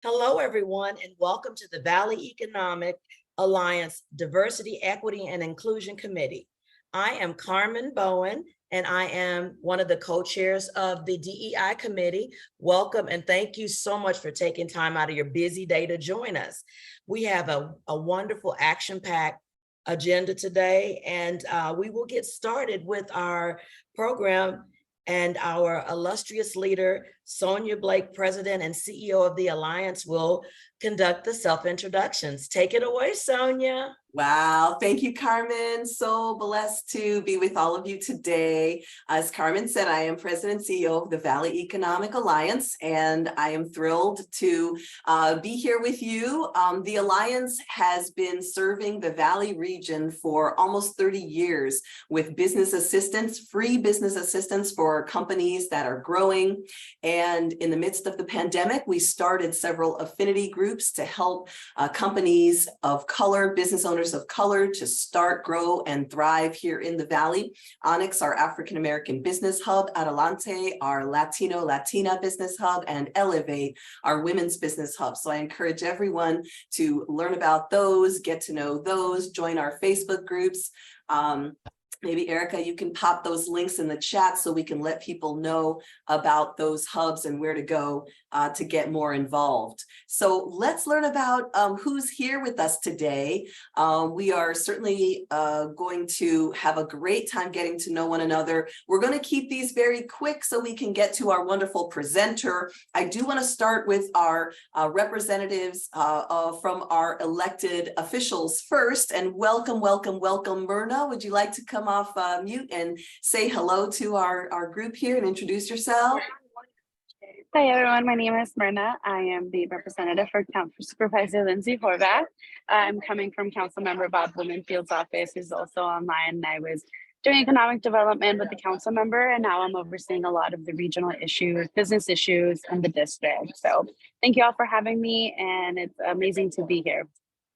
Hello, everyone, and welcome to the Valley Economic Alliance Diversity, Equity, and Inclusion Committee. I am Carmen Bowen, and I am one of the co-chairs of the DEI committee. Welcome, and thank you so much for taking time out of your busy day to join us. We have a wonderful action-packed agenda today, and we will get started with our program. And our illustrious leader, Sonia Blake, President and CEO of the Alliance, will conduct the self-introductions. Take it away, Sonia. Wow, thank you, Carmen. So blessed to be with all of you today. As Carmen said, I am President and CEO of the Valley Economic Alliance, and I am thrilled to be here with you. The Alliance has been serving the Valley region for almost 30 years with business assistance, free business assistance for companies that are growing. And in the midst of the pandemic, we started several affinity groups to help companies of color, business owners of color, to start, grow, and thrive here in the Valley. Onyx, our African-American business hub, Adelante, our Latina business hub, and Elevate, our women's business hub. So I encourage everyone to learn about those, get to know those, join our Facebook groups. Maybe Erica, you can pop those links in the chat so we can let people know about those hubs and where to go to get more involved. So let's learn about who's here with us today. We are certainly going to have a great time getting to know one another. We're going to keep these very quick so we can get to our wonderful presenter. I do want to start with our representatives from our elected officials first, and welcome. Myrna, would you like to come off mute and say hello to our group here and introduce yourself? Hi everyone, my name is Myrna. I am the representative for Supervisor Lindsay Horvath. I'm coming from Council Member Bob Blumenfield's office, who's also online. I was doing economic development with the council member, and now I'm overseeing a lot of the regional issues, business issues, and the district. So thank you all for having me, and it's amazing to be here.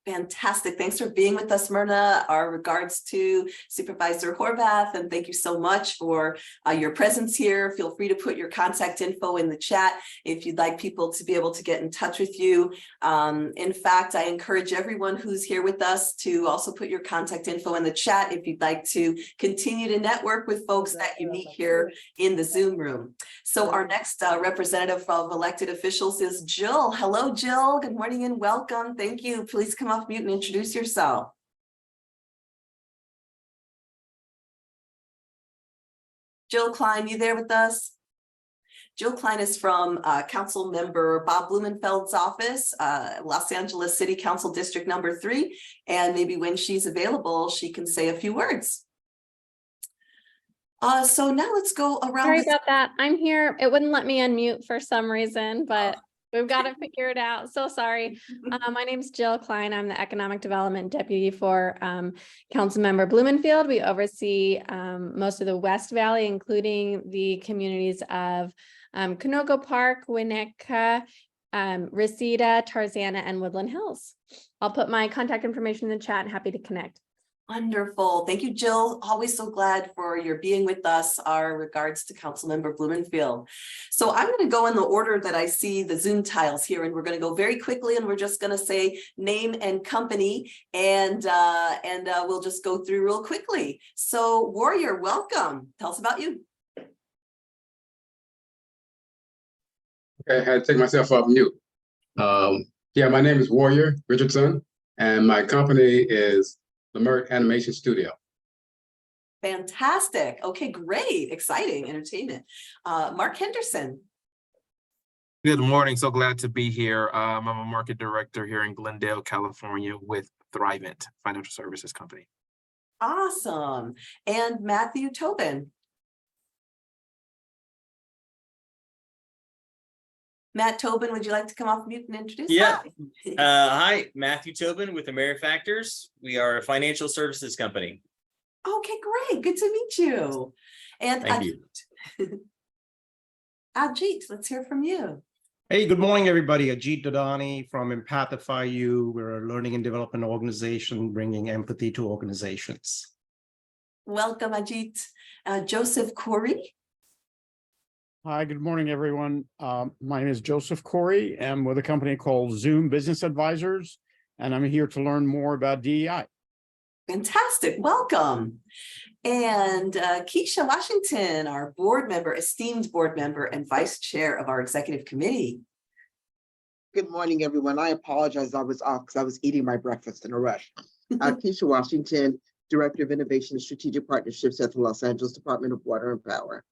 Fantastic. Thanks for being with us, Myrna. Our regards to Supervisor Horvath, and thank you so much for your presence here. Feel free to put your contact info in the chat if you'd like people to be able to get in touch with you. In fact, I encourage everyone who's here with us to also put your contact info in the chat if you'd like to continue to network with folks that you meet here in the Zoom room. So our next representative of elected officials is Jill. Hello, Jill. Good morning and welcome. Thank you. Please come off mute and introduce yourself. Jill Klein, you there with us? Jill Klein is from Council Member Bob Blumenfeld's office, Los Angeles City Council District number 3. And maybe when she's available, she can say a few words. So now let's go around. Sorry about that. I'm here. It wouldn't let me unmute for some reason, but we've got to figure it out. So sorry. My name is Jill Klein. I'm the Economic Development Deputy for Councilmember Blumenfield. We oversee most of the West Valley, including the communities of Canoga Park, Winnetka, Reseda, Tarzana, and Woodland Hills. I'll put my contact information in the chat. Happy to connect. Wonderful. Thank you, Jill. Always so glad for your being with us. Our regards to Councilmember Blumenfield. So I'm going to go in the order that I see the Zoom tiles here, and we're going to go very quickly, and we're just going to say name and company, and we'll just go through real quickly. So Warrior, welcome. Tell us about you. Okay, I had to take myself off mute. Yeah, my name is Warrior Richardson, and my company is Lare Animation Studio. Fantastic. Okay, great. Exciting entertainment. Mark Henderson. Good morning. So glad to be here. I'm a market director here in Glendale, California with Thrivent Financial Services Company. Awesome. And Matthew Tobin. Matt Tobin, would you like to come off mute and introduce? Yeah. Hi, Matthew Tobin with AmeriFactors. We are a financial services company. Okay, great. Good to meet you. And Thank you. Ajit, let's hear from you. Hey, good morning, everybody. Ajit Dodani from Empathify You. We're a learning and development organization bringing empathy to organizations. Welcome, Ajit. Joseph Corey. Hi, good morning, everyone. My name is Joseph Corey. I'm with a company called Zoom Business Advisors, and I'm here to learn more about DEI. Fantastic, welcome. And Keisha Washington, our board member, esteemed board member and vice chair of our executive committee. Good morning, everyone. I apologize. I was off because I was eating my breakfast in a rush. Keisha Washington, Director of Innovation and Strategic Partnerships at the Los Angeles Department of Water and Power.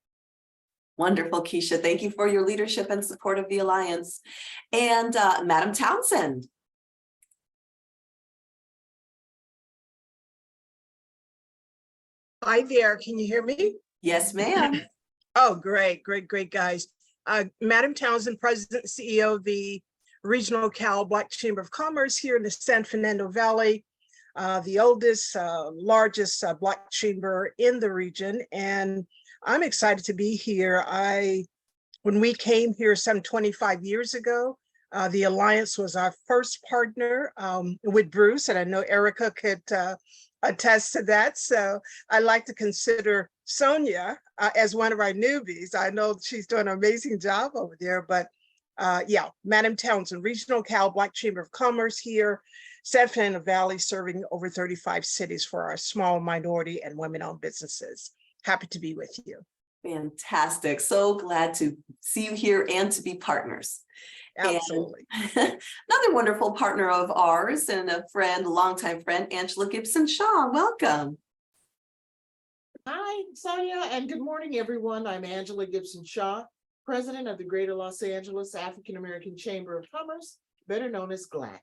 Wonderful, Keisha. Thank you for your leadership and support of the Alliance. And Madam Townsend. Hi there, can you hear me? Yes, ma'am. Oh, great, guys. Madam Townsend, President and CEO of the Regional Cal Black Chamber of Commerce here in the San Fernando Valley, the oldest, largest Black chamber in the region. And I'm excited to be here. When we came here some 25 years ago, the Alliance was our first partner with Bruce, and I know Erica could attest to that. So I like to consider Sonia as one of our newbies. I know she's doing an amazing job over there, but yeah, Madam Townsend, Regional Cal Black Chamber of Commerce here, San Fernando Valley, serving over 35 cities for our small minority and women-owned businesses. Happy to be with you. Fantastic. So glad to see you here and to be partners. Absolutely. And another wonderful partner of ours and a friend, a longtime friend, Angela Gibson-Shaw. Welcome. Hi, Sonia, and good morning, everyone. I'm Angela Gibson-Shaw, President of the Greater Los Angeles African American Chamber of Commerce, better known as GLAC.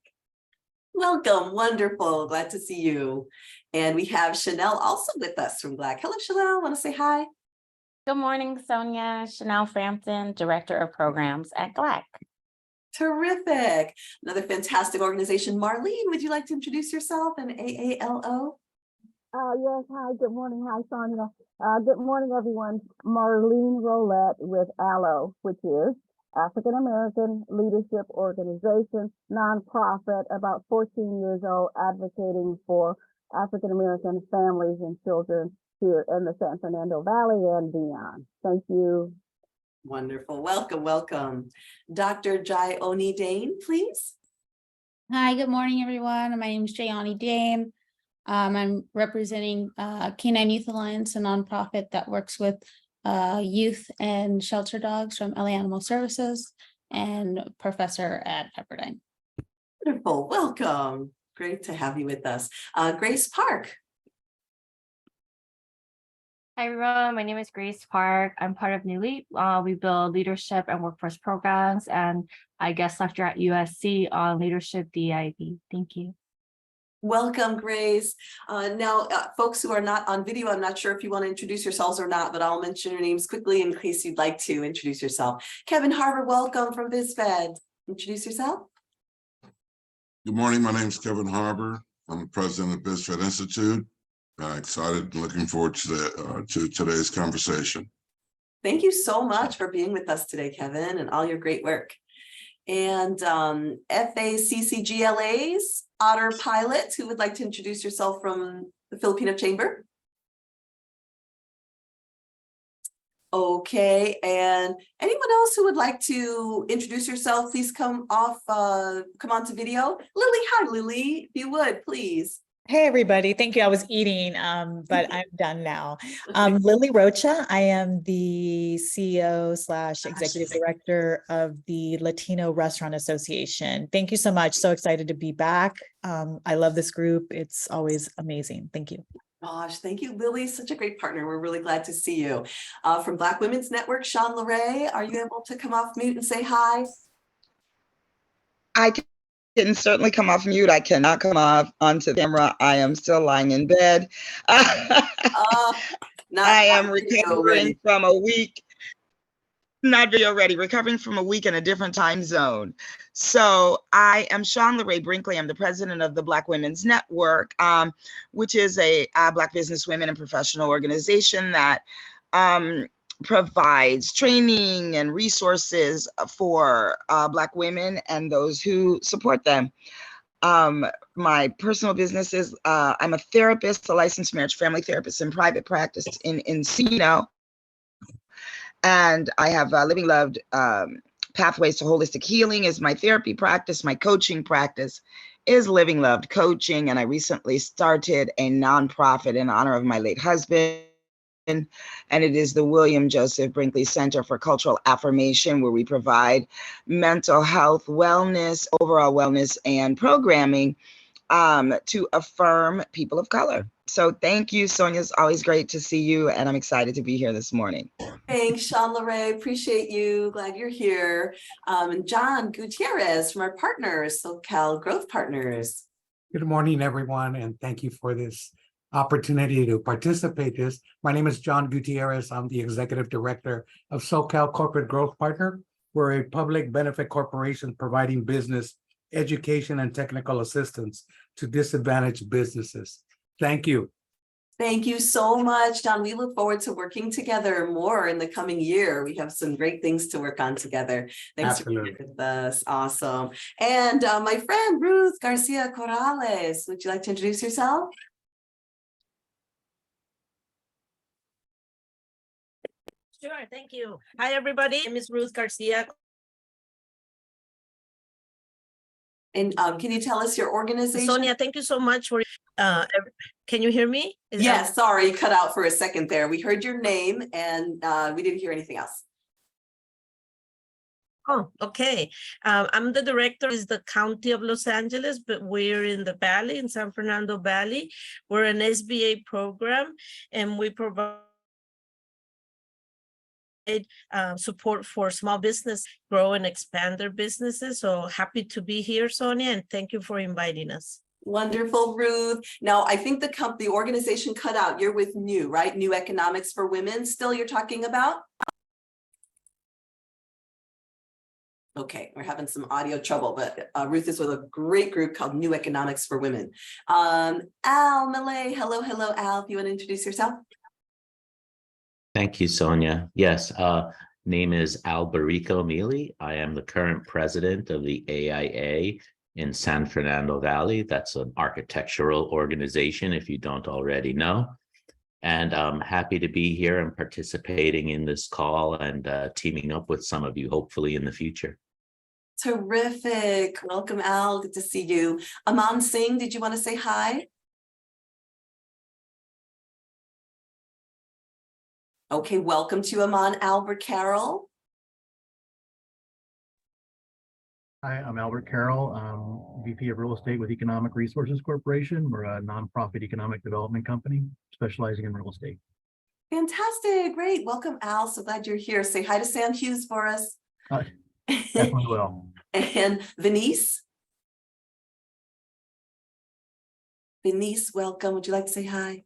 Welcome. Wonderful. Glad to see you. And we have Chanel also with us from GLAC. Hello, Chanel. Want to say hi? Good morning, Sonia. Chanel Frampton, Director of Programs at GLAC. Terrific. Another fantastic organization. Marlene, would you like to introduce yourself and AALO? Yes, hi, good morning. Hi, Sonia. Good morning, everyone. Marlene Roulette with ALO, which is African American Leadership Organization, nonprofit, about 14 years old, advocating for African American families and children here in the San Fernando Valley and beyond. Thank you. Wonderful. Welcome, welcome. Dr. Jai-Oni Dane, please. Hi, good morning, everyone. My name is Jai-Oni Dane. I'm representing Canine Youth Alliance, a nonprofit that works with youth and shelter dogs from LA Animal Services, and professor at Pepperdine. Wonderful. Welcome. Great to have you with us. Grace Park. Hi, everyone. My name is Grace Park. I'm part of New Leap. We build leadership and workforce programs, and I guest lecture at USC on leadership DIB. Thank you. Welcome, Grace. Now, folks who are not on video, I'm not sure if you want to introduce yourselves or not, but I'll mention your names quickly in case you'd like to introduce yourself. Kevin Harbour, welcome from BizFed. Introduce yourself. Good morning. My name is Kevin Harbour. I'm the president of BizFed Institute. Excited and looking forward to today's conversation. Thank you so much for being with us today, Kevin, and all your great work. And FACCGLA's Otter Pilot, who would like to introduce yourself from the Filipino Chamber? Okay, and anyone else who would like to introduce yourself, please come on to video. Lily, hi Lily, if you would, please. Hey, everybody. Thank you. I was eating, but I'm done now. Lily Rocha. I am the CEO/executive director of the Latino Restaurant Association. Thank you so much. So excited to be back. I love this group. It's always amazing. Thank you. Gosh, thank you, Lily. Such a great partner. We're really glad to see you. From Black Women's Network, Shawn, Lare, are you able to come off mute and say hi? I can certainly come off mute. I cannot come off onto the camera. I am still lying in bed. I am recovering from a week, not video ready, recovering from a week in a different time zone. So I am Shawn Lare Brinkley. I'm the president of the Black Women's Network, which is a Black business women and professional organization that provides training and resources for Black women and those who support them. My personal business is I'm a therapist, a licensed marriage family therapist in private practice in Encino, And I have Living Loved Pathways to Holistic Healing is my therapy practice. My coaching practice is Living Loved Coaching. And I recently started a nonprofit in honor of my late husband. And it is the William Joseph Brinkley Center for Cultural Affirmation, where we provide mental health, wellness, overall wellness, and programming to affirm people of color. So thank you, Sonia. It's always great to see you, and I'm excited to be here this morning. Thanks, Shawn, Lare. Appreciate you. Glad you're here. And John Gutierrez from our partners, SoCal Growth Partners. Good morning, everyone, and thank you for this opportunity to participate in this. My name is John Gutierrez. I'm the Executive Director of SoCal Corporate Growth Partner. We're a public benefit corporation providing business, education, and technical assistance to disadvantaged businesses. Thank you. Thank you so much, John. We look forward to working together more in the coming year. We have some great things to work on together. Thanks Absolutely. for being with us. Awesome. And my friend, Ruth Garcia Corrales, would you like to introduce yourself? Sure, thank you. Hi, everybody. My name is Ruth Garcia. And can you tell us your organization? Sonia, thank you so much for, can you hear me? Yes, sorry, you cut out for a second there. We heard your name and we didn't hear anything else. Oh, okay. I'm the director is the County of Los Angeles, but we're in the Valley, in San Fernando Valley. We're an SBA program and we provide support for small business grow and expand their businesses. So happy to be here, Sonia, and thank you for inviting us. Wonderful, Ruth. Now, I think the organization cut out. You're with New, right? New Economics for Women. Still, you're talking about? Okay, we're having some audio trouble, but Ruth is with a great group called New Economics for Women. Al Malay, hello, Al. If you want to introduce yourself? Thank you, Sonia. Yes, name is Alberico Mealy. I am the current president of the AIA in San Fernando Valley. That's an architectural organization, if you don't already know. And I'm happy to be here and participating in this call and teaming up with some of you, hopefully in the future. Terrific. Welcome, Al. Good to see you. Aman Singh, did you want to say hi? Okay, welcome to Aman. Albert Carroll. Hi, I'm Albert Carroll. I'm VP of Real Estate with Economic Resources Corporation. We're a nonprofit economic development company specializing in real estate. Fantastic. Great. Welcome, Al. So glad you're here. Say hi to Sam Hughes for us. Definitely will. And Venice. Venice, welcome. Would you like to say hi?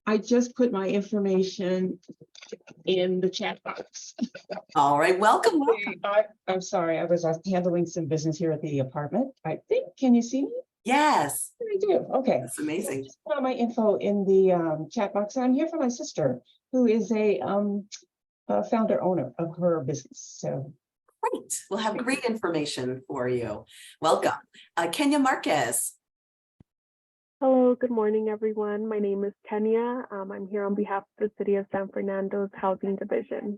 I just put my information in the chat box. All right, welcome. I'm sorry, I was handling some business here at the apartment. I think, can you see me? Yes. I do, okay. That's amazing. Just put my info in the chat box. I'm here for my sister, who is a founder owner of her business, so. Great, we'll have great information for you. Welcome. Kenya Marquez. Hello, good morning, everyone. My name is Kenya. I'm here on behalf of the City of San Fernando's Housing Division.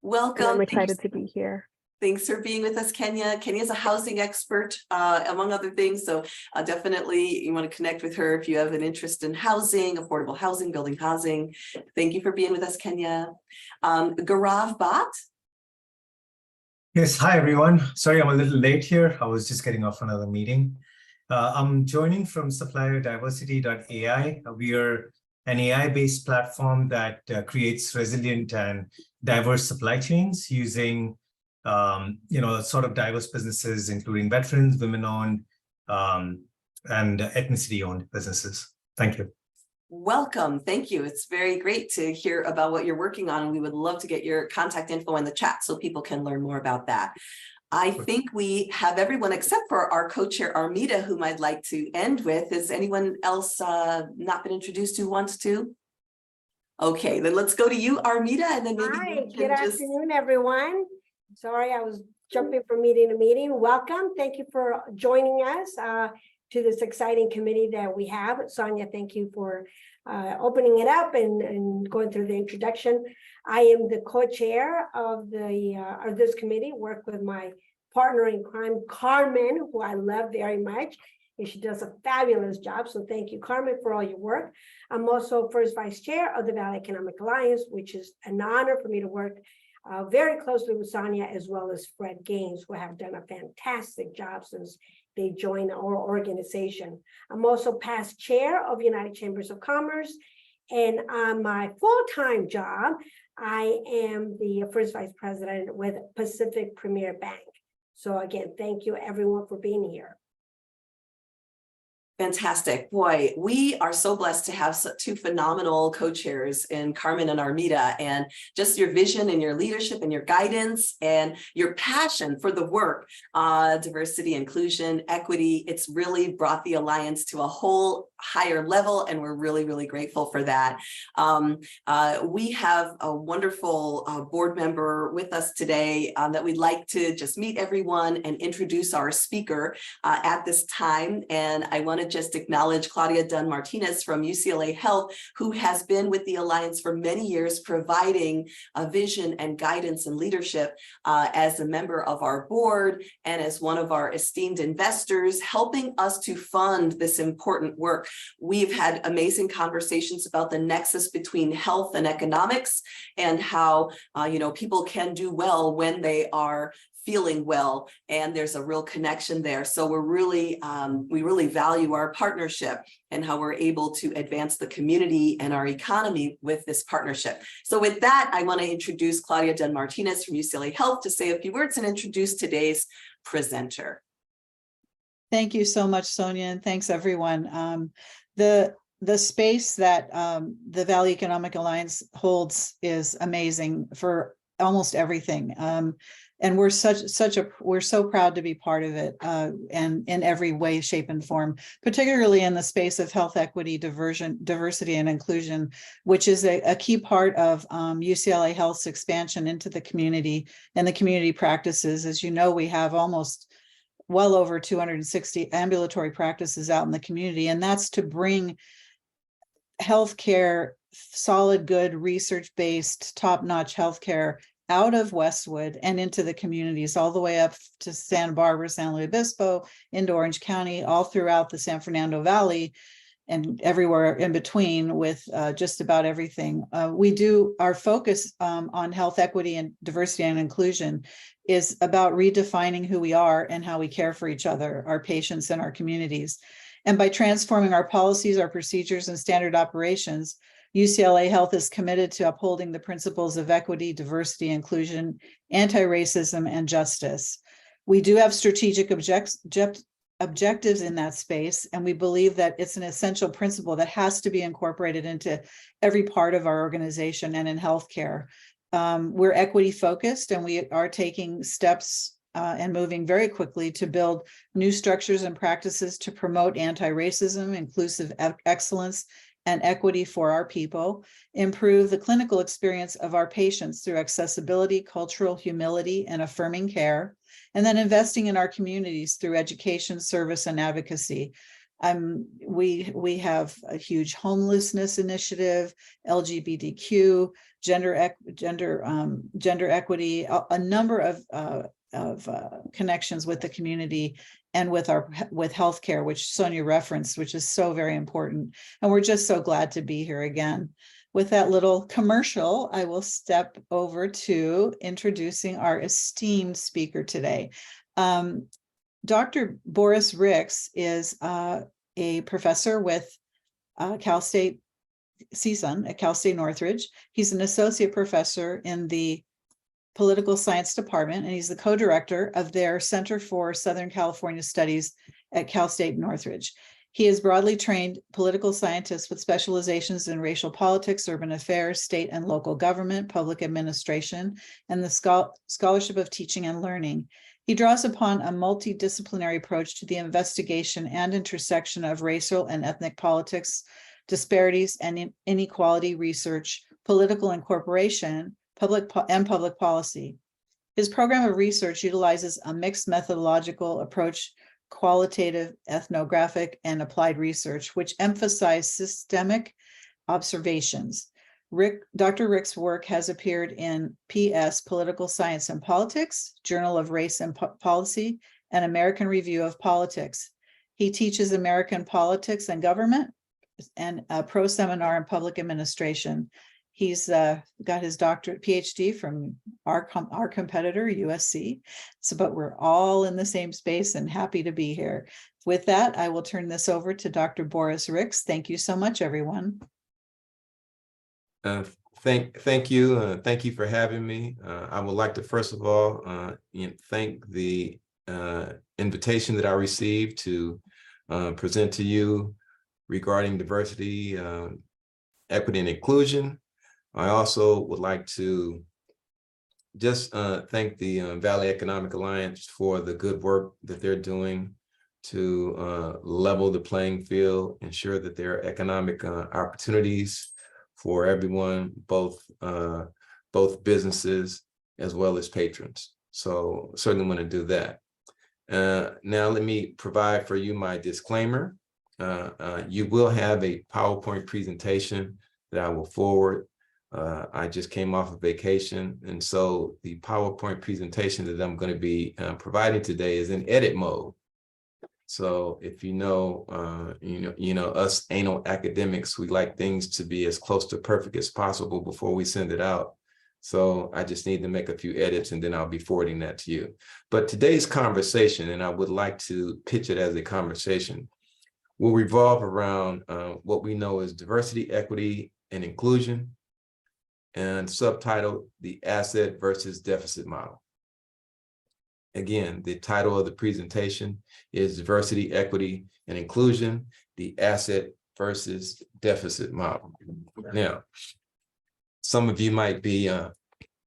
Welcome. And I'm excited to be here. Thanks for being with us, Kenya. Kenya is a housing expert, among other things. So definitely you want to connect with her if you have an interest in housing, affordable housing, building housing. Thank you for being with us, Kenya. Gaurav Bhatt. Yes, hi, everyone. Sorry, I'm a little late here. I was just getting off another meeting. I'm joining from supplierdiversity.ai. We are an AI-based platform that creates resilient and diverse supply chains using, sort of diverse businesses, including veterans, women-owned, and ethnicity-owned businesses. Thank you. Welcome. Thank you. It's very great to hear about what you're working on, and we would love to get your contact info in the chat so people can learn more about that. I think we have everyone except for our co-chair Armida, whom I'd like to end with. Is anyone else not been introduced who wants to? Okay, then let's go to you, Armida, and then maybe Hi, good afternoon, everyone. Sorry, I was jumping from meeting to meeting. Welcome. Thank you for joining us to this exciting committee that we have. Sonia, thank you for opening it up and going through the introduction. I am the co-chair of this committee, work with my partner in crime, Carmen, who I love very much. And she does a fabulous job. So thank you, Carmen, for all your work. I'm also first vice chair of the Valley Economic Alliance, which is an honor for me to work very closely with Sonia, as well as Fred Gaines, who have done a fantastic job since they joined our organization. I'm also past chair of United Chambers of Commerce. And on my full-time job, I am the first vice president with Pacific Premier Bank. So again, thank you everyone for being here. Fantastic. Boy, we are so blessed to have two phenomenal co-chairs in Carmen and Armida, and just your vision and your leadership and your guidance and your passion for the work, diversity, inclusion, equity. It's really brought the Alliance to a whole higher level, and we're really, really grateful for that. We have a wonderful board member with us today that we'd like to just meet everyone and introduce our speaker at this time. And I want to just acknowledge Claudia Dunn-Martinez from UCLA Health, who has been with the Alliance for many years, providing a vision and guidance and leadership as a member of our board and as one of our esteemed investors, helping us to fund this important work. We've had amazing conversations about the nexus between health and economics, and how people can do well when they are feeling well, and there's a real connection there. So we're really, we really value our partnership and how we're able to advance the community and our economy with this partnership. So with that, I want to introduce Claudia Dunn-Martinez from UCLA Health to say a few words and introduce today's presenter. Thank you so much, Sonia, and thanks everyone. The space that the Valley Economic Alliance holds is amazing for almost everything. And we're so proud to be part of it, and in every way, shape, and form, particularly in the space of health equity, diversity, and inclusion, which is a key part of UCLA Health's expansion into the community and the community practices. As you know, we have almost well over 260 ambulatory practices out in the community, and that's to bring healthcare, solid, good, research-based, top-notch healthcare out of Westwood and into the communities, all the way up to Santa Barbara, San Luis Obispo, into Orange County, all throughout the San Fernando Valley, and everywhere in between, with just about everything. Our focus on health equity and diversity and inclusion is about redefining who we are and how we care for each other, our patients, and our communities. And by transforming our policies, our procedures, and standard operations, UCLA Health is committed to upholding the principles of equity, diversity, inclusion, anti-racism, and justice. We do have strategic objectives in that space, and we believe that it's an essential principle that has to be incorporated into every part of our organization and in healthcare. We're equity focused, and we are taking steps and moving very quickly to build new structures and practices to promote anti-racism, inclusive excellence, and equity for our people, improve the clinical experience of our patients through accessibility, cultural humility, and affirming care, and then investing in our communities through education, service, and advocacy. We have a huge homelessness initiative, LGBTQ, gender equity, a number of connections with the community and with healthcare, which Sonia referenced, which is so very important. And we're just so glad to be here again. With that little commercial, I will step over to introducing our esteemed speaker today. Dr. Boris Ricks is a professor with Cal State CSUN at Cal State Northridge. He's an associate professor in the Political Science Department, and he's the co-director of their Center for Southern California Studies at Cal State Northridge. He is broadly trained political scientist with specializations in racial politics, urban affairs, state and local government, public administration, and the scholarship of teaching and learning. He draws upon a multidisciplinary approach to the investigation and intersection of racial and ethnic politics, disparities and inequality research, political incorporation, public policy. His program of research utilizes a mixed methodological approach, qualitative, ethnographic, and applied research, which emphasize systemic observations. Dr. Rick's work has appeared in PS, Political Science and Politics, Journal of Race and Policy, and American Review of Politics. He teaches American politics and government and a pro seminar in public administration. He's got his doctorate PhD from our competitor, USC. So, but we're all in the same space and happy to be here. With that, I will turn this over to Dr. Boris Ricks. Thank you so much, everyone. Thank you. Thank you for having me. I would like to first of all thank the invitation that I received to present to you regarding diversity, equity, and inclusion. I also would like to just thank the Valley Economic Alliance for the good work that they're doing to level the playing field, ensure that there are economic opportunities for everyone, both businesses as well as patrons. So certainly want to do that. Now let me provide for you my disclaimer. You will have a PowerPoint presentation that I will forward. I just came off of vacation, and so the PowerPoint presentation that I'm going to be providing today is in edit mode. So if you know us anal academics, we like things to be as close to perfect as possible before we send it out. So I just need to make a few edits, and then I'll be forwarding that to you. But today's conversation, and I would like to pitch it as a conversation, will revolve around what we know as diversity, equity, and inclusion, and subtitled The Asset versus Deficit Model. Again, the title of the presentation is Diversity, Equity, and Inclusion, the Asset versus Deficit Model. Now, some of you might be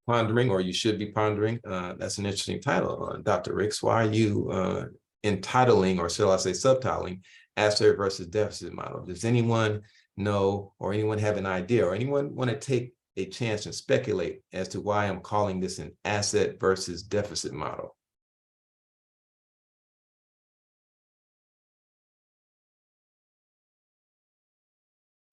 pondering, or you should be pondering, that's an interesting title, Dr. Ricks. Why are you entitling, or shall I say subtitling, Asset versus Deficit Model? Does anyone know, or anyone have an idea, or anyone want to take a chance and speculate as to why I'm calling this an asset versus deficit model?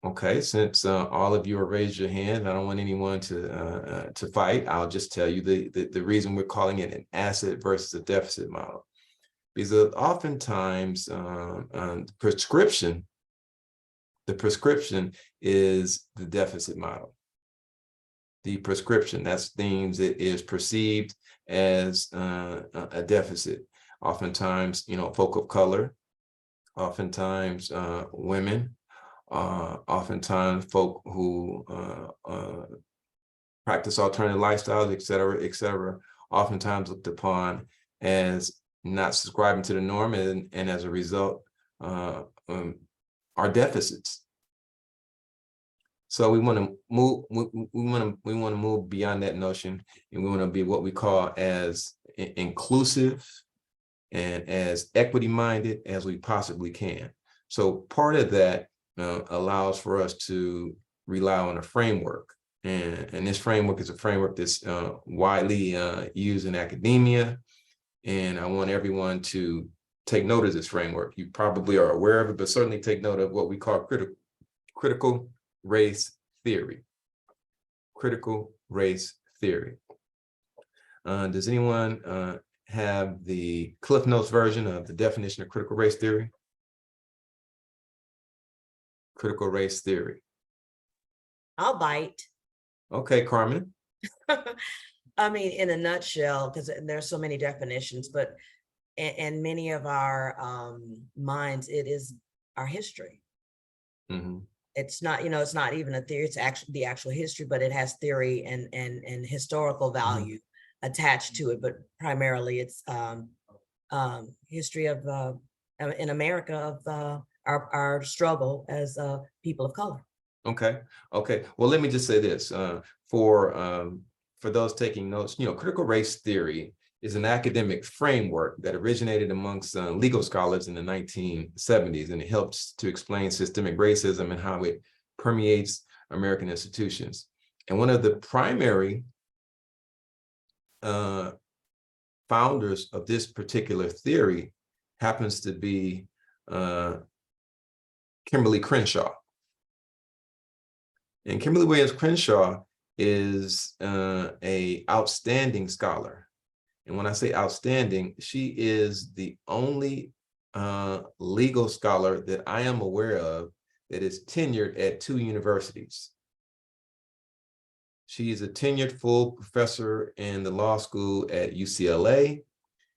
Okay, since all of you have raised your hand, I don't want anyone to fight. I'll just tell you the reason we're calling it an asset versus a deficit model. Because oftentimes the prescription is the deficit model. The prescription, that's things that is perceived as a deficit. Oftentimes, folk of color, oftentimes women, oftentimes folk who practice alternative lifestyles, et cetera, oftentimes looked upon as not subscribing to the norm, and as a result are deficits. So we want to move. We want to move beyond that notion, and we want to be what we call as inclusive and as equity-minded as we possibly can. So part of that allows for us to rely on a framework, and this framework is a framework that's widely used in academia. And I want everyone to take note of this framework. You probably are aware of it, but certainly take note of what we call critical race theory. Critical race theory. Does anyone have the Cliff Notes version of the definition of critical race theory? Critical race theory. I'll bite. Okay, Carmen. I mean, in a nutshell, because there's so many definitions, but in many of our minds, it is our history. Mm-hmm. It's not, it's not even a theory, it's actually the actual history, but it has theory and historical value attached to it. But primarily it's history of, in America, of our struggle as people of color. Okay. Well, let me just say this, for those taking notes, critical race theory is an academic framework that originated amongst legal scholars in the 1970s, and it helps to explain systemic racism and how it permeates American institutions. And one of the primary founders of this particular theory happens to be Kimberly Crenshaw. And Kimberly Williams Crenshaw is a outstanding scholar. And when I say outstanding, she is the only legal scholar that I am aware of that is tenured at 2 universities. She is a tenured full professor in the law school at UCLA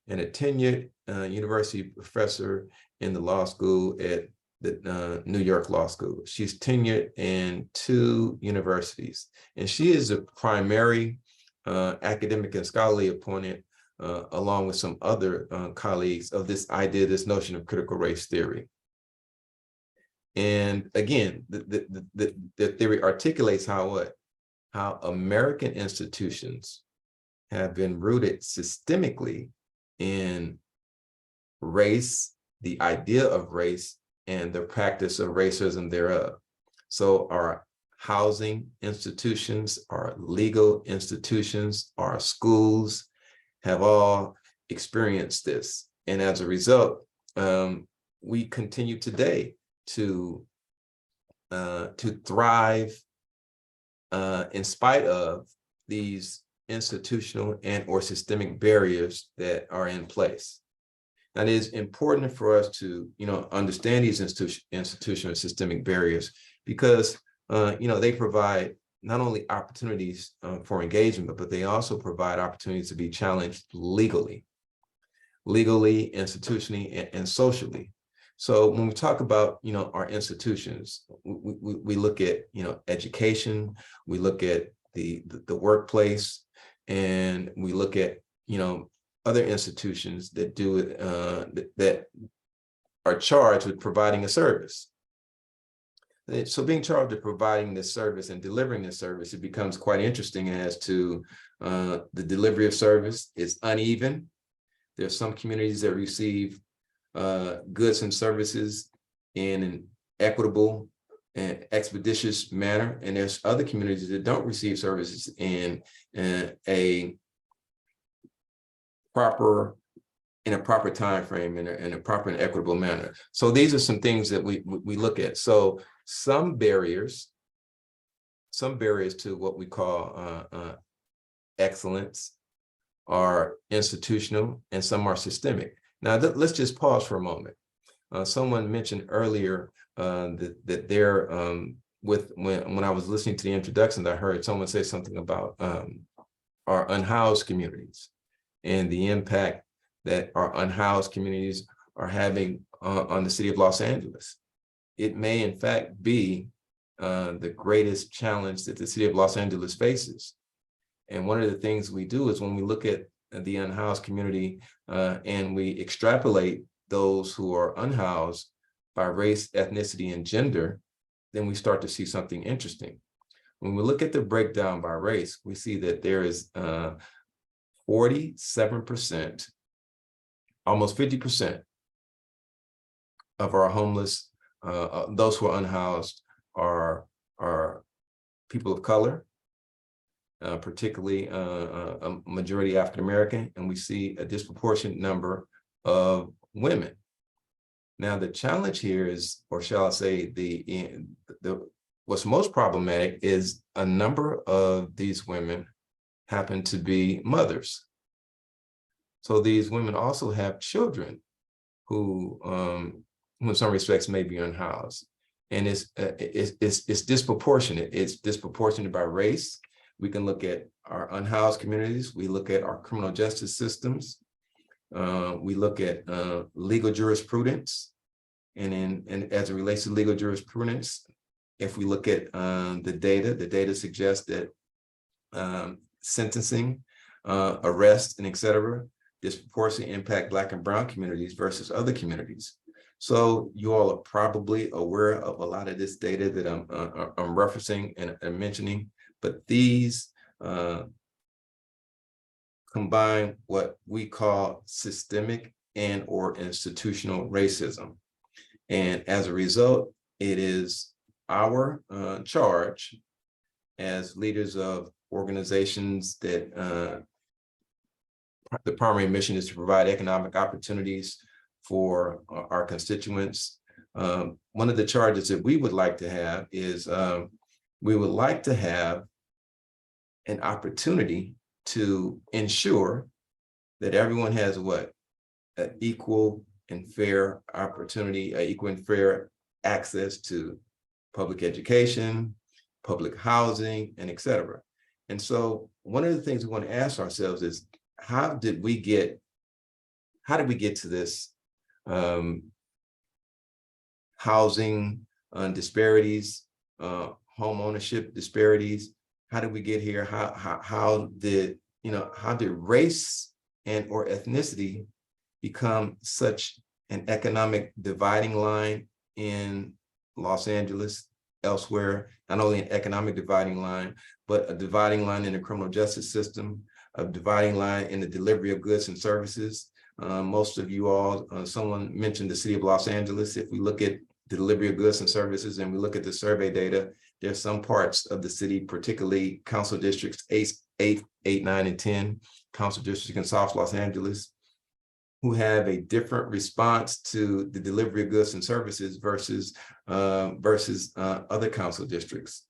and a tenured university professor in the law school at the New York Law School. She's tenured in 2 universities, and she is a primary academic and scholarly opponent, along with some other colleagues, of this idea, this notion of critical race theory. And again, the theory articulates how American institutions have been rooted systemically in race, the idea of race, and the practice of racism thereof. So our housing institutions, our legal institutions, our schools have all experienced this. And as a result, we continue today to thrive in spite of these institutional and or systemic barriers that are in place. Now, it is important for us to, understand these institutional and systemic barriers because, they provide not only opportunities for engagement, but they also provide opportunities to be challenged legally, institutionally, and socially. So when we talk about, our institutions, we look at, education, we look at the workplace, and we look at, other institutions that do it, that are charged with providing a service. So being charged with providing this service and delivering this service, it becomes quite interesting as to the delivery of service is uneven. There are some communities that receive goods and services in an equitable and expeditious manner, and there's other communities that don't receive services in a proper time frame, in a proper and equitable manner. So these are some things that we look at. So some barriers to what we call excellence are institutional, and some are systemic. Now, let's just pause for a moment. Someone mentioned earlier that there, when I was listening to the introductions, I heard someone say something about our unhoused communities and the impact that our unhoused communities are having on the city of Los Angeles. It may, in fact, be the greatest challenge that the city of Los Angeles faces. And one of the things we do is when we look at the unhoused community and we extrapolate those who are unhoused by race, ethnicity, and gender, then we start to see something interesting. When we look at the breakdown by race, we see that there is 47%, almost 50% of our homeless, those who are unhoused are people of color, particularly a majority African-American, and we see a disproportionate number of women. Now, the challenge here is, or shall I say, what's most problematic is a number of these women happen to be mothers. So these women also have children who in some respects may be unhoused. And it's disproportionate. It's disproportionate by race. We can look at our unhoused communities. We look at our criminal justice systems. We look at legal jurisprudence. And as it relates to legal jurisprudence, if we look at the data suggests that sentencing, arrest, and et cetera, disproportionately impact Black and Brown communities versus other communities. So you all are probably aware of a lot of this data that I'm referencing and mentioning, but these combine what we call systemic and or institutional racism. And as a result, it is our charge as leaders of organizations that the primary mission is to provide economic opportunities for our constituents. One of the charges that we would like to have is we would like to have an opportunity to ensure that everyone has what? An equal and fair opportunity, equal and fair access to public education, public housing, and et cetera. And so one of the things we want to ask ourselves is, how did we get to this housing disparities, home ownership disparities? How did we get here? How did race and or ethnicity become such an economic dividing line in Los Angeles, elsewhere? Not only an economic dividing line, but a dividing line in the criminal justice system, a dividing line in the delivery of goods and services. Most of you all, someone mentioned the city of Los Angeles. If we look at the delivery of goods and services and we look at the survey data, there's some parts of the city, particularly council districts 8, 9, and 10, council districts in South Los Angeles, who have a different response to the delivery of goods and services versus other council districts.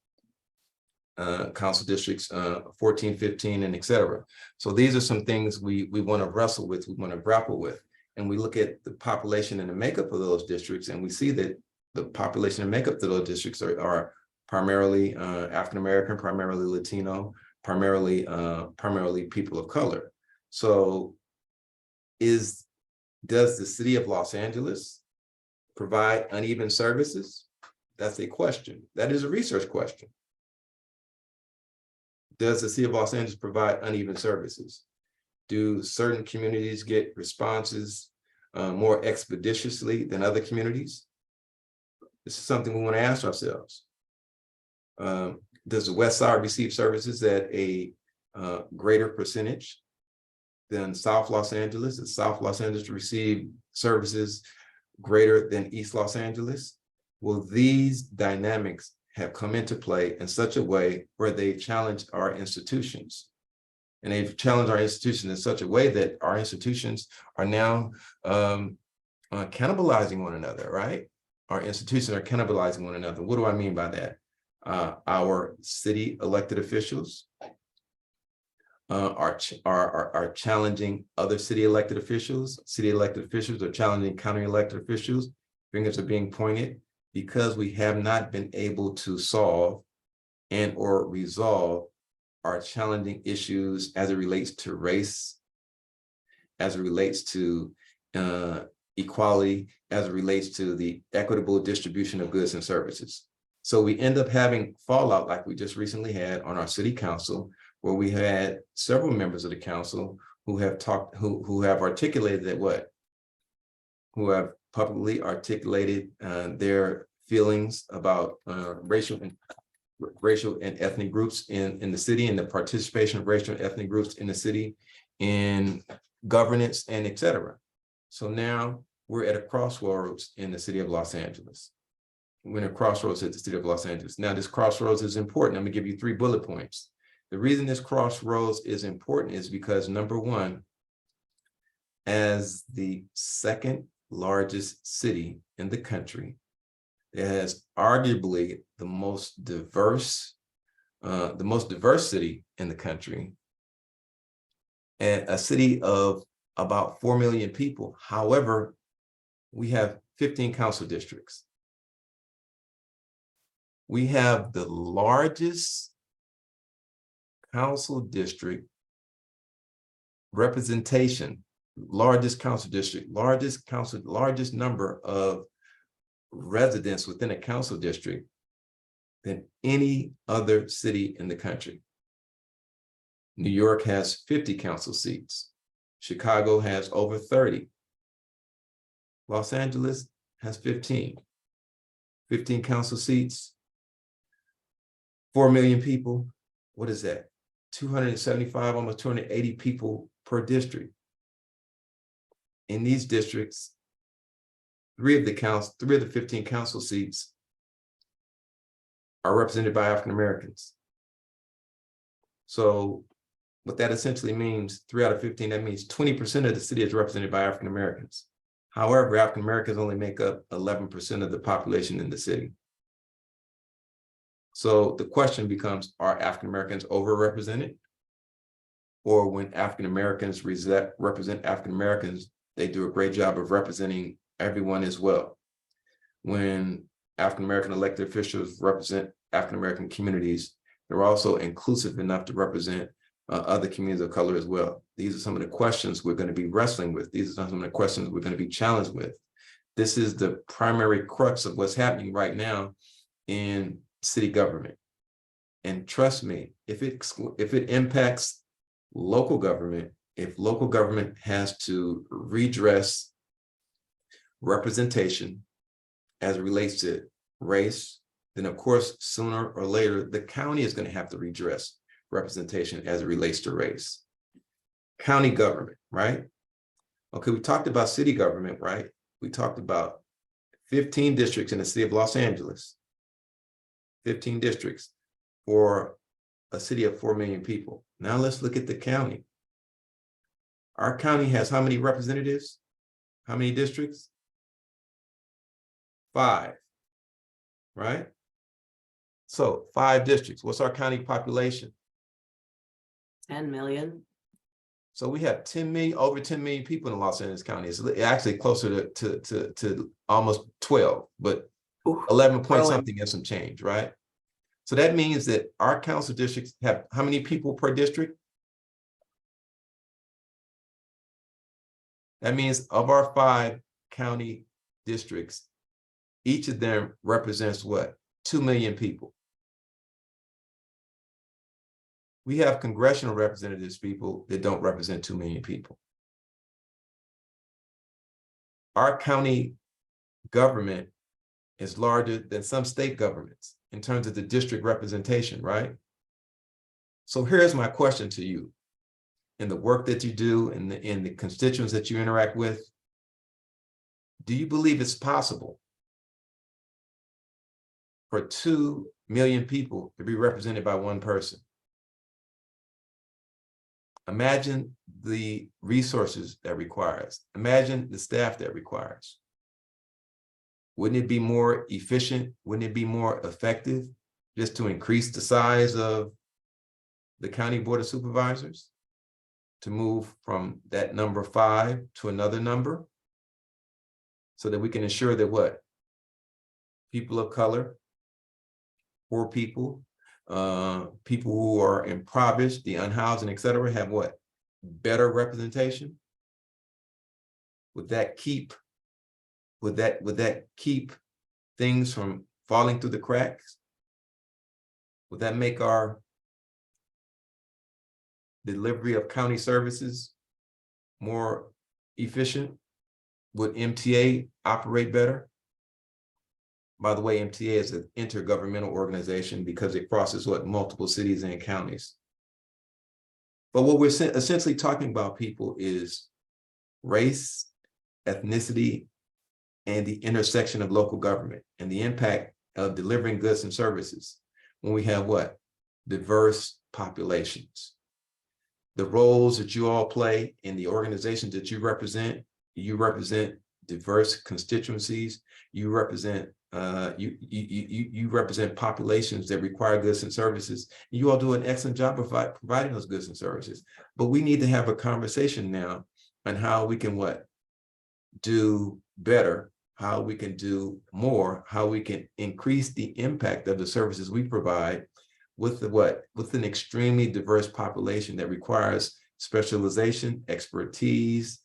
14, 15, and et cetera. So these are some things we want to wrestle with, we want to grapple with. And we look at the population and the makeup of those districts, and we see that the population and makeup of those districts are primarily African-American, primarily Latino, primarily people of color. So does the city of Los Angeles provide uneven services? That's a question. That is a research question. Does the city of Los Angeles provide uneven services? Do certain communities get responses more expeditiously than other communities? This is something we want to ask ourselves. Does the West Side receive services at a greater percentage than South Los Angeles? Does South Los Angeles receive services greater than East Los Angeles? Will these dynamics have come into play in such a way where they challenge our institutions? And they've challenged our institutions in such a way that our institutions are now cannibalizing one another, right? Our institutions are cannibalizing one another. What do I mean by that? Our city elected officials are challenging other city elected officials. City elected officials are challenging county elected officials. Fingers are being pointed because we have not been able to solve and or resolve our challenging issues as it relates to race, as it relates to equality, as it relates to the equitable distribution of goods and services. So we end up having fallout like we just recently had on our city council, where we had several members of the council who have talked, who have articulated that who have publicly articulated their feelings about racial and ethnic groups in the city, and the participation of racial and ethnic groups in the city, in governance, and et cetera. So now we're at a crossroads in the city of Los Angeles. We're in a crossroads at the city of Los Angeles. Now, this crossroads is important. I'm gonna give you 3 bullet points. The reason this crossroads is important is because, number one, as the second largest city in the country, it has arguably the most diverse city in the country, and a city of about 4 million people. However, we have 15 council districts. We have the largest council district representation, largest number of residents within a council district than any other city in the country. New York has 50 council seats. Chicago has over 30. Los Angeles has 15 council seats, 4 million people. What is that? 275, almost 280 people per district. In these districts, 3 of the 15 council seats are represented by African Americans. So what that essentially means, 3 out of 15, that means 20% of the city is represented by African Americans. However, African Americans only make up 11% of the population in the city. So the question becomes, are African Americans overrepresented? Or when African Americans represent African Americans, they do a great job of representing everyone as well. When African American elected officials represent African American communities, they're also inclusive enough to represent other communities of color as well. These are some of the questions we're going to be wrestling with. These are some of the questions we're going to be challenged with. This is the primary crux of what's happening right now in city government. And trust me, if it impacts local government, if local government has to redress representation as it relates to race, then of course, sooner or later, the county is going to have to redress representation as it relates to race. County government, right? Okay, we talked about city government, right? We talked about 15 districts in the city of Los Angeles, 15 districts for a city of 4 million people. Now let's look at the county. Our county has how many representatives? How many districts? 5, right? So 5 districts. What's our county population? 10 million. So we have 10 million, over 10 million people in Los Angeles County. It's actually closer to almost 12, but 11 point something and some change, right? So that means that our council districts have how many people per district? That means of our 5 county districts, each of them represents what? 2 million people. We have congressional representatives, people that don't represent 2 million people. Our county government is larger than some state governments in terms of the district representation, right? So here's my question to you. In the work that you do, in the constituents that you interact with, do you believe it's possible for 2 million people to be represented by one person? Imagine the resources that requires. Imagine the staff that requires. Wouldn't it be more efficient? Wouldn't it be more effective just to increase the size of the county board of supervisors? To move from that number 5 to another number so that we can ensure that what? People of color, poor people, people who are impoverished, the unhoused, and et cetera, have what? Better representation? Would that keep things from falling through the cracks? Would that make our delivery of county services more efficient? Would MTA operate better? By the way, MTA is an intergovernmental organization because it crosses what? Multiple cities and counties. But what we're essentially talking about, people, is race, ethnicity, and the intersection of local government and the impact of delivering goods and services when we have what? Diverse populations. The roles that you all play in the organizations that you represent diverse constituencies, you represent you represent populations that require goods and services. You all do an excellent job of providing those goods and services. But we need to have a conversation now on how we can what? Do better, how we can do more, how we can increase the impact of the services we provide with the what? With an extremely diverse population that requires specialization, expertise,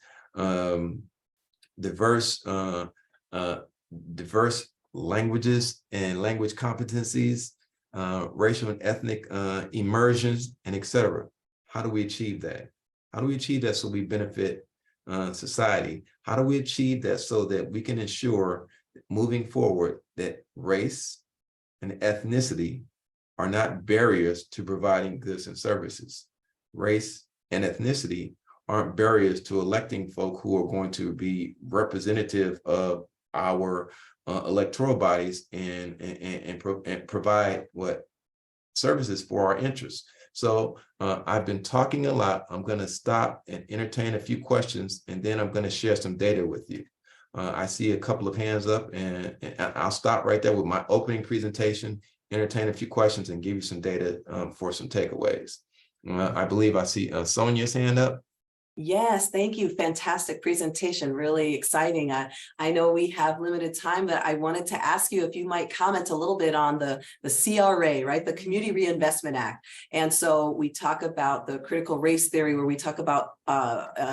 diverse languages and language competencies, racial and ethnic immersions, and et cetera. How do we achieve that? How do we achieve that so we benefit society? How do we achieve that so that we can ensure moving forward that race and ethnicity are not barriers to providing goods and services? Race and ethnicity aren't barriers to electing folk who are going to be representative of our electoral bodies and provide what? Services for our interests. So I've been talking a lot. I'm going to stop and entertain a few questions, and then I'm going to share some data with you. I see a couple of hands up, and I'll stop right there with my opening presentation. entertain a few questions and give you some data for some takeaways. I believe I see Sonia's hand up. Yes, thank you. Fantastic presentation, really exciting. I know we have limited time, but I wanted to ask you if you might comment a little bit on the CRA, right? The Community Reinvestment Act. And so we talk about the critical race theory where we talk about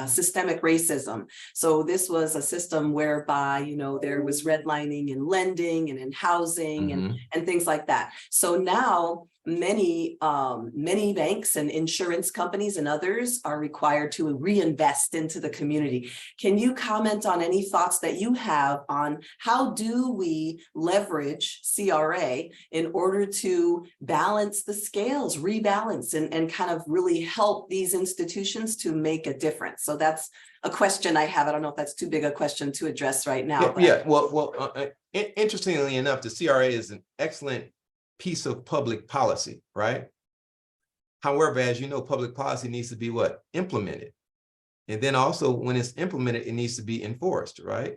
systemic racism. So this was a system whereby, you know, there was redlining in lending and in housing and things like that. So now many banks and insurance companies and others are required to reinvest into the community. Can you comment on any thoughts that you have on how do we leverage CRA in order to balance the scales, rebalance, and kind of really help these institutions to make a difference? So that's a question I have. I don't know if that's too big a question to address right now. Interestingly enough, the CRA is an excellent piece of public policy, right? However, as you know, public policy needs to be what? Implemented. And then also when it's implemented, it needs to be enforced, right?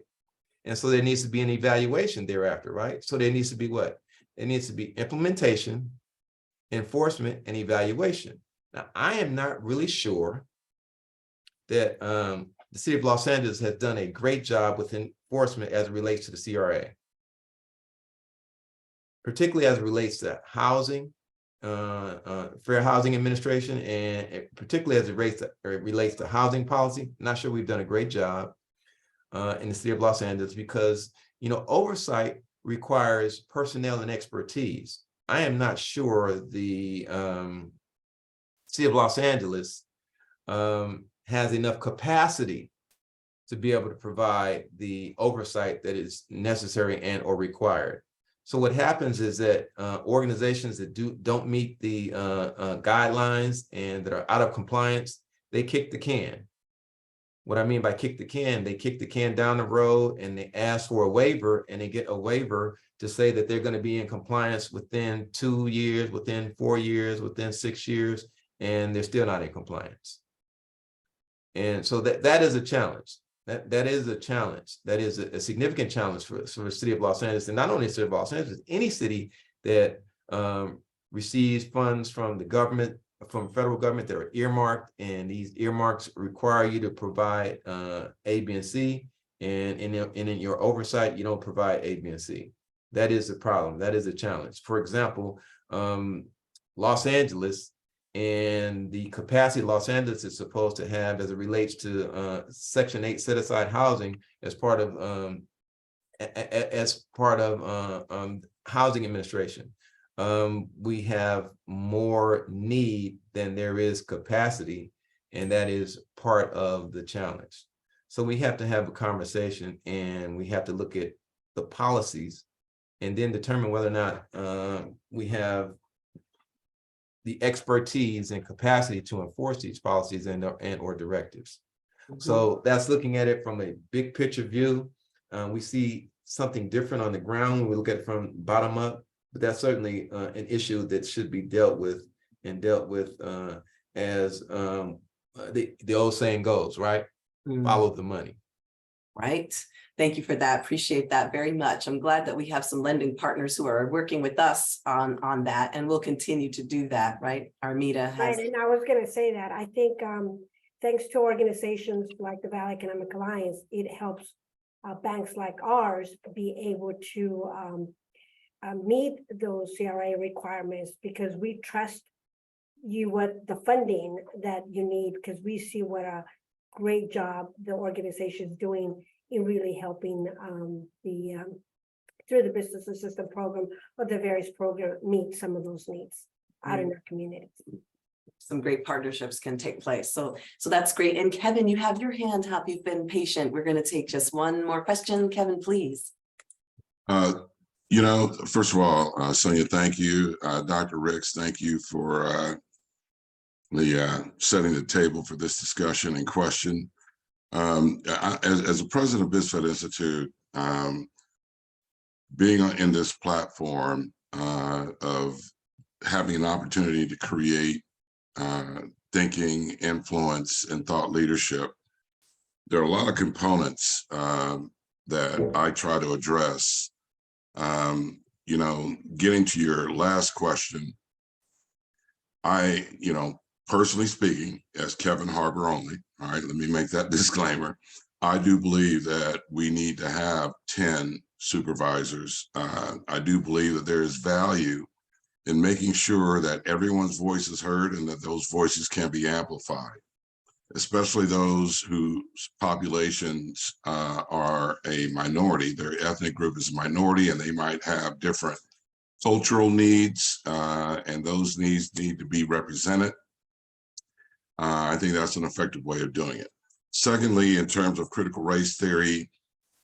And so there needs to be an evaluation thereafter, right? So there needs to be what? It needs to be implementation, enforcement, and evaluation. Now, I am not really sure that the city of Los Angeles has done a great job with enforcement as it relates to the CRA. Particularly as it relates to housing, Fair Housing Administration, and particularly as it relates to housing policy. Not sure we've done a great job in the city of Los Angeles because, you know, oversight requires personnel and expertise. I am not sure the city of Los Angeles has enough capacity to be able to provide the oversight that is necessary and or required. So what happens is that organizations that don't meet the guidelines and that are out of compliance, they kick the can. What I mean by kick the can, they kick the can down the road and they ask for a waiver and they get a waiver to say that they're going to be in compliance within 2 years, within 4 years, within 6 years, and they're still not in compliance. And so that is a challenge. That is a challenge. That is a significant challenge for the city of Los Angeles, and not only the city of Los Angeles, any city that receives funds from the government, from federal government that are earmarked, and these earmarks require you to provide A, B, and C, and in your oversight, you don't provide A, B, and C. That is a problem. That is a challenge. For example, Los Angeles and the capacity Los Angeles is supposed to have as it relates to Section 8 set-aside housing as part of housing administration. We have more need than there is capacity, and that is part of the challenge. So we have to have a conversation, and we have to look at the policies and then determine whether or not we have the expertise and capacity to enforce these policies and or directives. So that's looking at it from a big picture view. We see something different on the ground when we look at it from bottom up, but that's certainly an issue that should be dealt with as the old saying goes, right? Follow the money. Right. Thank you for that. Appreciate that very much. I'm glad that we have some lending partners who are working with us on that, and we'll continue to do that, right? Armida has. Right, and I was going to say that I think thanks to organizations like the Valley Economic Alliance, it helps banks like ours be able to meet those CRA requirements because we trust you with the funding that you need because we see what a great job the organization is doing in really helping through the business assistance program or the various programs meet some of those needs out in our communities. Some great partnerships can take place. So that's great. And Kevin, you have your hand up. You've been patient. We're going to take just one more question. Kevin, please. You know, first of all, Sonia, thank you. Dr. Ricks, thank you for setting the table for this discussion and question. As a president of BizFed Institute, being in this platform of having an opportunity to create thinking, influence, and thought leadership, there are a lot of components that I try to address getting to your last question, I, personally speaking, as Kevin Harbor only, all right, let me make that disclaimer. I do believe that we need to have 10 supervisors. I do believe that there is value in making sure that everyone's voice is heard and that those voices can be amplified, especially those whose populations are a minority. Their ethnic group is a minority and they might have different cultural needs, and those needs need to be represented. I think that's an effective way of doing it. Secondly, in terms of critical race theory,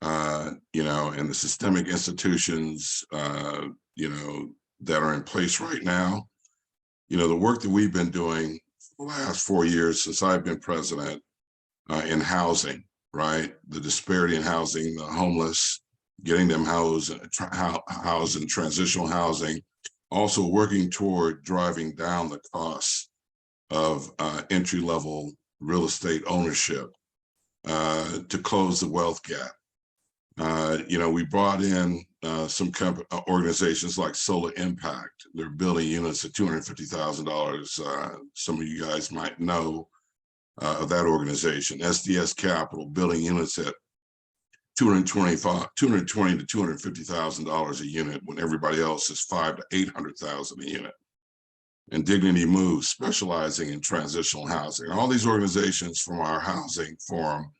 and the systemic institutions, that are in place right now, the work that we've been doing for the last 4 years since I've been president in housing, right? The disparity in housing, the homeless, getting them housed in transitional housing, also working toward driving down the costs of entry-level real estate ownership to close the wealth gap. We brought in some organizations like Solar Impact. They're building units at $250,000. Some of you guys might know of that organization. SDS Capital building units at $220,000 to $250,000 a unit when everybody else is $500,000 to $800,000 a unit. And Dignity Moves specializing in transitional housing. All these organizations from our housing forum,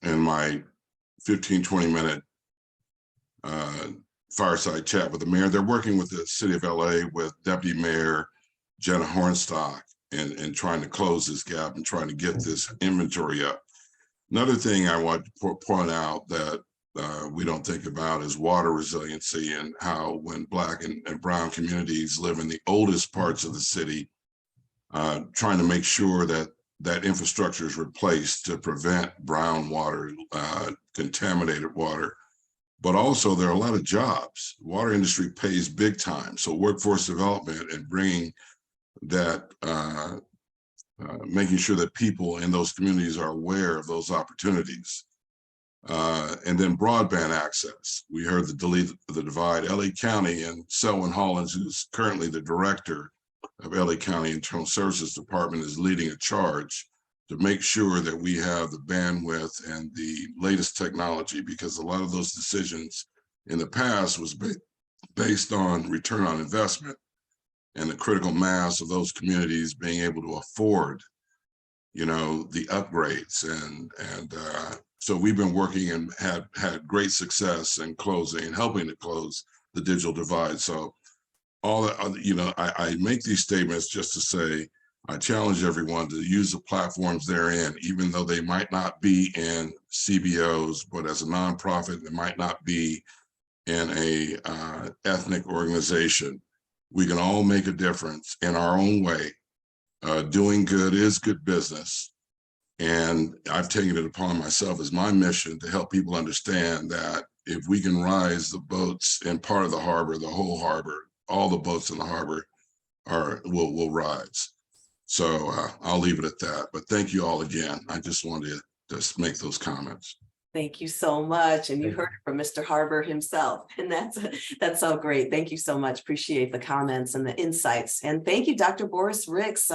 in my 15-20 minute fireside chat with the mayor, they're working with the city of LA with Deputy Mayor Jenna Hornstock and trying to close this gap and trying to get this inventory up. Another thing I want to point out that we don't think about is water resiliency, and how when Black and brown communities live in the oldest parts of the city, trying to make sure that that infrastructure is replaced to prevent brown water, contaminated water. But also there are a lot of jobs. Water industry pays big time. So workforce development and bringing that, making sure that people in those communities are aware of those opportunities. And then broadband access. We heard the Delete the Divide. LA County and Selwyn Hollins, who's currently the director of LA County Internal Services Department, is leading a charge to make sure that we have the bandwidth and the latest technology, because a lot of those decisions in the past was based on return on investment and the critical mass of those communities being able to afford, the upgrades. And so we've been working and had great success in closing and helping to close the digital divide. So all that, I make these statements just to say, I challenge everyone to use the platforms they're in, even though they might not be in CBOs, but as a nonprofit, it might not be in a ethnic organization. We can all make a difference in our own way. Doing good is good business. And I've taken it upon myself as my mission to help people understand that if we can rise the boats in part of the harbor, the whole harbor, all the boats in the harbor will rise. So I'll leave it at that. But thank you all again. I just wanted to just make those comments. Thank you so much. And you heard it from Mr. Harbor himself. And that's so great. Thank you so much. Appreciate the comments and the insights. And thank you, Dr. Boris Ricks,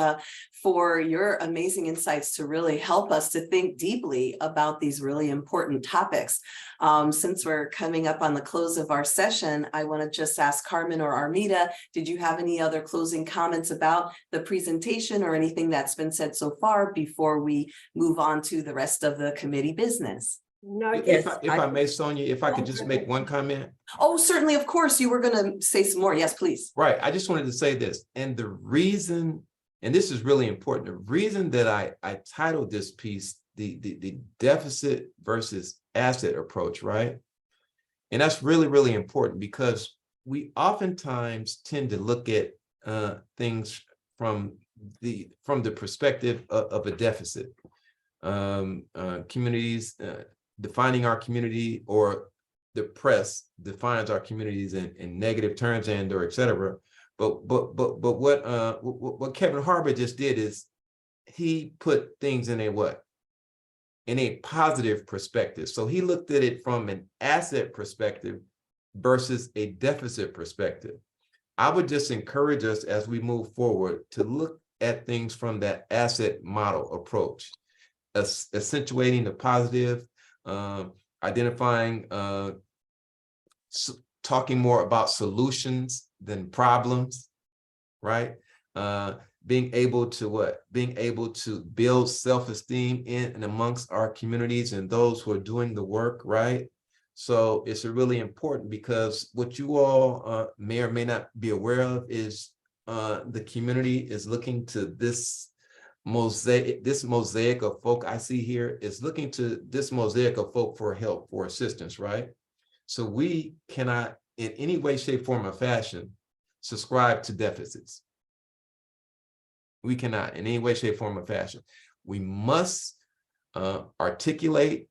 for your amazing insights to really help us to think deeply about these really important topics. Since we're coming up on the close of our session, I want to just ask Carmen or Armida, did you have any other closing comments about the presentation or anything that's been said so far before we move on to the rest of the committee business? No, if I may, Sonia, if I could just make one comment. Oh, certainly, of course, you were going to say some more. Yes, please. Right. I just wanted to say this. And the reason, and this is really important, the reason that I titled this piece, the deficit versus asset approach, right? And that's really, really important, because we oftentimes tend to look at things from the perspective of a deficit. Communities, defining our community, or the press defines our communities in negative terms and or et cetera. But what Kevin Harbor just did is he put things in a positive perspective. So he looked at it from an asset perspective versus a deficit perspective. I would just encourage us as we move forward to look at things from that asset model approach, accentuating the positive, identifying, talking more about solutions than problems, right? Being able to build self-esteem in and amongst our communities and those who are doing the work, right? So it's really important, because what you all may or may not be aware of is the community is looking to this mosaic of folk I see here is looking to this mosaic of folk for help, for assistance, right? So we cannot in any way, shape, form, or fashion subscribe to deficits. We cannot in any way, shape, form, or fashion. We must articulate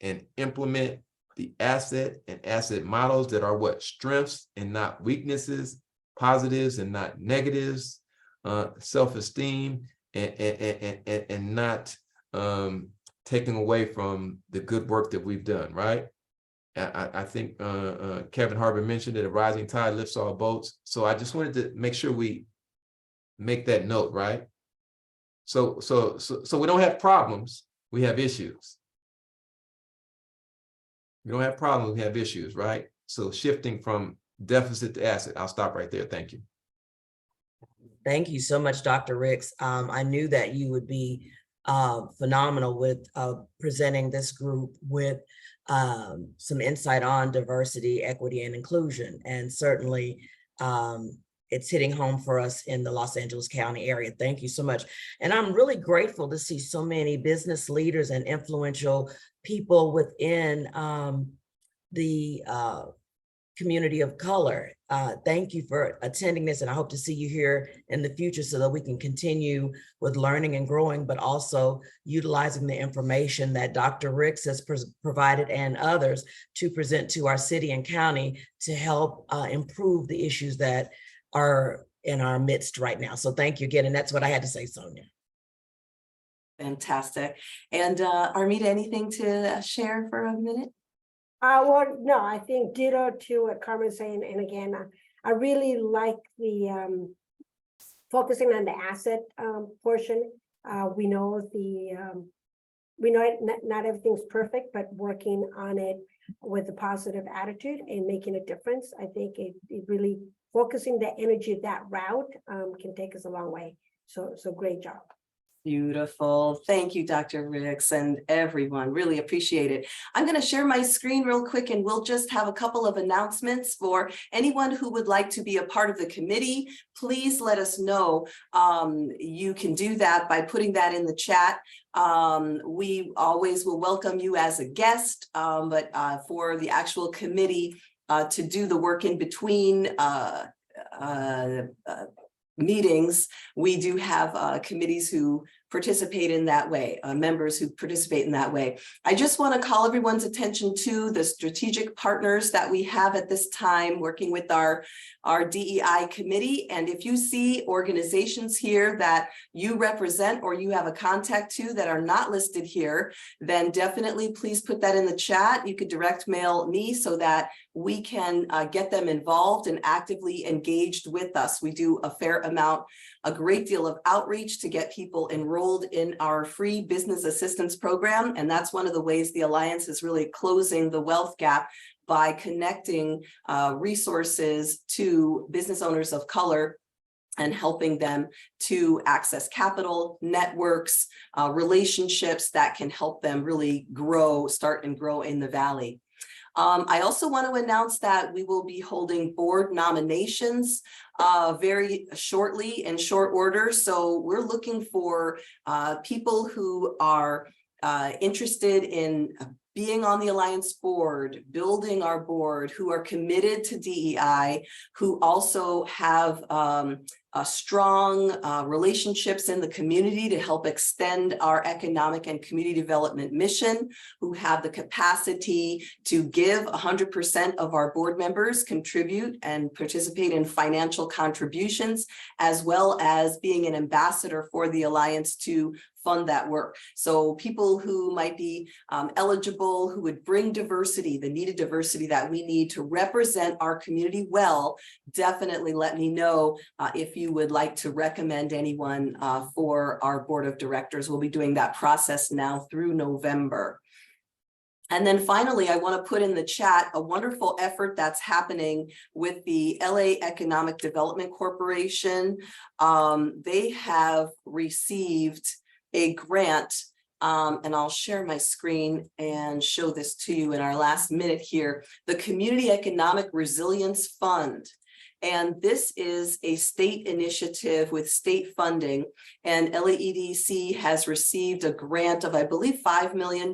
and implement the asset and asset models that are what? Strengths and not weaknesses, positives and not negatives, self-esteem and not taking away from the good work that we've done, right? I think Kevin Harbor mentioned that a rising tide lifts all boats. So I just wanted to make sure we make that note, right? So we don't have problems, we have issues. We don't have problems, we have issues, right? So shifting from deficit to asset. I'll stop right there. Thank you. Thank you so much, Dr. Ricks. I knew that you would be phenomenal with presenting this group with some insight on diversity, equity, and inclusion. And certainly it's hitting home for us in the Los Angeles County area. Thank you so much. And I'm really grateful to see so many business leaders and influential people within the community of color. Thank you for attending this, and I hope to see you here in the future so that we can continue with learning and growing, but also utilizing the information that Dr. Ricks has provided and others to present to our city and county to help improve the issues that are in our midst right now. So thank you again, and that's what I had to say, Sonia. Fantastic. And Armida, anything to share for a minute? Well, no, I think ditto to what Carmen's saying. And again, I really like the focusing on the asset portion. We know not everything's perfect, but working on it with a positive attitude and making a difference. I think it really focusing the energy that route can take us a long way. So great job. Beautiful. Thank you, Dr. Ricks, and everyone. Really appreciate it. I'm going to share my screen real quick, and we'll just have a couple of announcements for anyone who would like to be a part of the committee. Please let us know. You can do that by putting that in the chat. We always will welcome you as a guest, but for the actual committee to do the work in between meetings, we do have committees who participate in that way, members who participate in that way. I just want to call everyone's attention to the strategic partners that we have at this time working with our DEI committee. And if you see organizations here that you represent or you have a contact to that are not listed here, then definitely please put that in the chat. You could direct mail me so that we can get them involved and actively engaged with us. We do a great deal of outreach to get people enrolled in our free business assistance program. And that's one of the ways the Alliance is really closing the wealth gap by connecting resources to business owners of color and helping them to access capital, networks, relationships that can help them really start and grow in the Valley. I also want to announce that we will be holding board nominations very shortly, in short order. So we're looking for people who are interested in being on the Alliance board, building our board, who are committed to DEI, who also have strong relationships in the community to help extend our economic and community development mission, who have the capacity to give 100% of our board members contribute and participate in financial contributions, as well as being an ambassador for the Alliance to fund that work. So people who might be eligible, who would bring diversity, the needed diversity that we need to represent our community well, definitely let me know if you would like to recommend anyone for our board of directors. We'll be doing that process now through November. And then finally, I want to put in the chat a wonderful effort that's happening with the LA Economic Development Corporation. They have received a grant, and I'll share my screen and show this to you in our last minute here, the Community Economic Resilience Fund. And this is a state initiative with state funding, and LAEDC has received a grant of, I believe, $5 million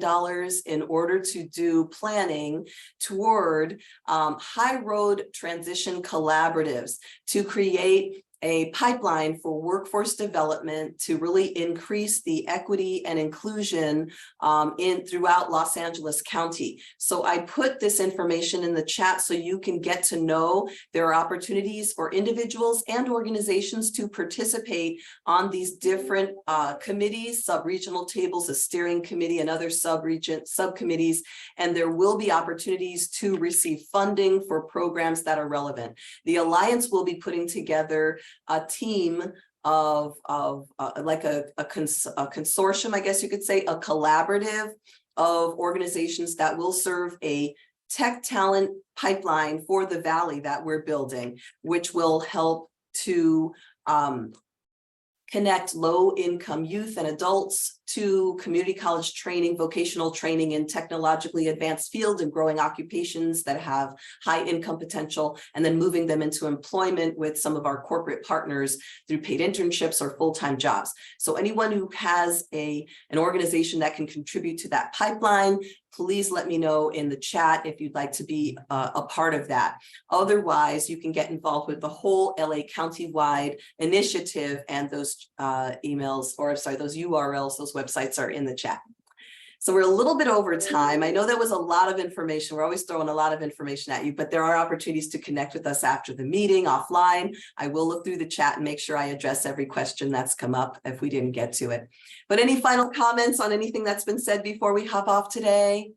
in order to do planning toward high road transition collaboratives to create a pipeline for workforce development to really increase the equity and inclusion throughout Los Angeles County. So I put this information in the chat so you can get to know there are opportunities for individuals and organizations to participate on these different committees, sub-regional tables, a steering committee, and other subcommittees, and there will be opportunities to receive funding for programs that are relevant. The Alliance will be putting together a team of like a consortium, I guess you could say, a collaborative of organizations that will serve a tech talent pipeline for the Valley that we're building, which will help to connect low-income youth and adults to community college training, vocational training in technologically advanced field and growing occupations that have high income potential, and then moving them into employment with some of our corporate partners through paid internships or full-time jobs. So anyone who has an organization that can contribute to that pipeline, please let me know in the chat if you'd like to be a part of that. Otherwise, you can get involved with the whole LA county-wide initiative, and those emails, or sorry, those URLs, those websites are in the chat. So we're a little bit over time. I know that was a lot of information. We're always throwing a lot of information at you, but there are opportunities to connect with us after the meeting offline. I will look through the chat and make sure I address every question that's come up if we didn't get to it. But any final comments on anything that's been said before we hop off today?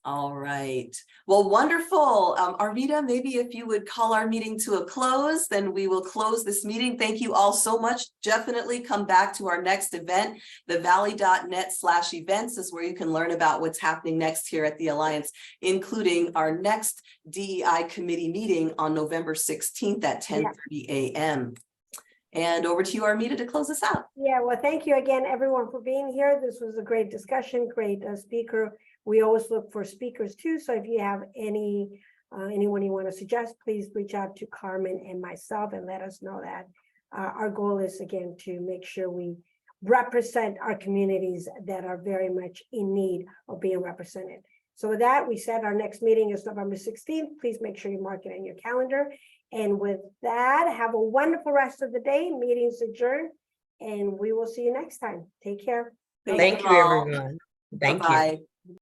All right. Well, wonderful. Armida, maybe if you would call our meeting to a close, then we will close this meeting. Thank you all so much. Definitely come back to our next event. thevalley.net/events is where you can learn about what's happening next here at the Alliance, including our next DEI committee meeting on November 16th at 10:30 a.m. And over to you, Armida, to close us out. Yeah, well, thank you again, everyone, for being here. This was a great discussion, great speaker. We always look for speakers too. So if you have anyone you want to suggest, please reach out to Carmen and myself and let us know that. Our goal is, again, to make sure we represent our communities that are very much in need of being represented. So with that, we said our next meeting is November 16th. Please make sure you mark it on your calendar. And with that, have a wonderful rest of the day. Meeting's adjourned, and we will see you next time. Take care. Thank you, everyone. Thank you.